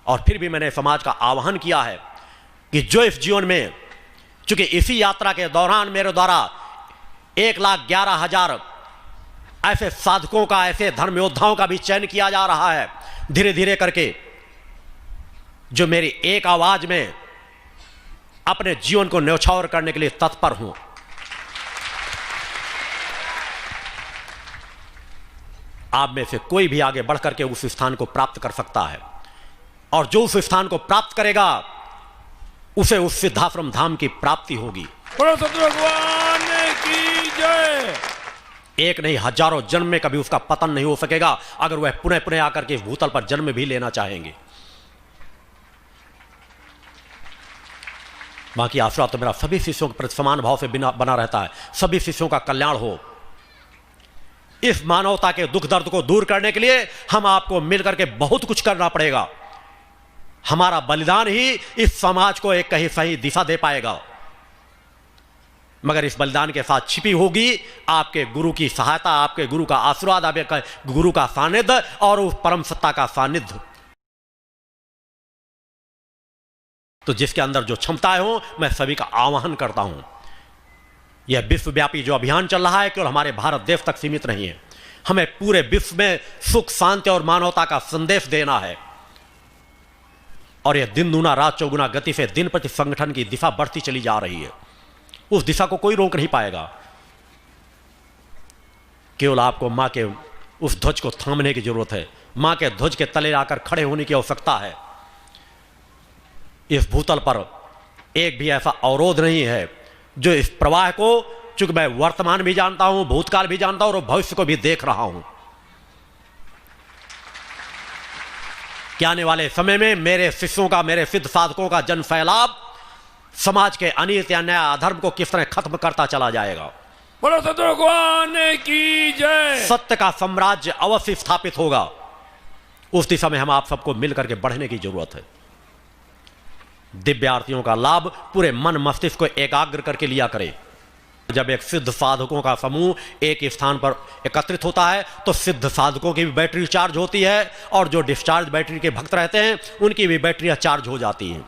और फिर भी मैंने समाज का आह्वान किया है कि जो इस जीवन में, चूंकि इसी यात्रा के दौरान मेरे द्वारा 1,11,000 ऐसे साधकों का, ऐसे धर्म योद्धाओं का भी चयन किया जा रहा है धीरे धीरे करके, जो मेरी एक आवाज में अपने जीवन को न्यौछावर करने के लिए तत्पर हूं। आप में से कोई भी आगे बढ़कर के उस स्थान को प्राप्त कर सकता है, और जो उस स्थान को प्राप्त करेगा उसे उस सिद्धाश्रम धाम की प्राप्ति होगी। भगवान की जय। एक नहीं, हजारों जन्म में कभी उसका पतन नहीं हो सकेगा अगर वह पुनः पुनः आकर के भूतल पर जन्म भी लेना चाहेंगे। बाकी आशीर्वाद तो मेरा सभी शिष्यों के प्रति समान भाव से बना रहता है। सभी शिष्यों का कल्याण हो। इस मानवता के दुख दर्द को दूर करने के लिए हम आपको मिलकर के बहुत कुछ करना पड़ेगा। हमारा बलिदान ही इस समाज को एक कहीं सही दिशा दे पाएगा, मगर इस बलिदान के साथ छिपी होगी आपके गुरु की सहायता, आपके गुरु का आशीर्वाद, आपके गुरु का सानिध्य और उस परम सत्ता का सानिध्य। तो जिसके अंदर जो क्षमताएं हो, मैं सभी का आह्वान करता हूं। यह विश्वव्यापी जो अभियान चल रहा है केवल हमारे भारत देश तक सीमित नहीं है। हमें पूरे विश्व में सुख, शांति और मानवता का संदेश देना है, और यह दिन दूना रात चौगुना गति से दिन प्रति संगठन की दिशा बढ़ती चली जा रही है। उस दिशा को कोई रोक नहीं पाएगा। केवल आपको मां के उस ध्वज को थामने की जरूरत है। मां के ध्वज के तले आकर खड़े होने की आवश्यकता है। इस भूतल पर एक भी ऐसा अवरोध नहीं है जो इस प्रवाह को, चूंकि मैं वर्तमान भी जानता हूं, भूतकाल भी जानता हूं और भविष्य को भी देख रहा हूं, कि आने वाले समय में मेरे शिष्यों का, मेरे सिद्ध साधकों का जन फैलाव समाज के अनित या न्याय अधर्म को किस तरह खत्म करता चला जाएगा। बोलो सद्गुरु भगवान की जय। सत्य का साम्राज्य अवश्य स्थापित होगा। उस दिशा में हम आप सबको मिलकर के बढ़ने की जरूरत है। दिव्य आरतियों का लाभ पूरे मन मस्तिष्क को एकाग्र करके लिया करे। जब एक सिद्ध साधकों का समूह एक स्थान पर एकत्रित होता है तो सिद्ध साधकों की भी बैटरी चार्ज होती है, और जो डिस्चार्ज बैटरी के भक्त रहते हैं उनकी भी बैटरियां चार्ज हो जाती हैं।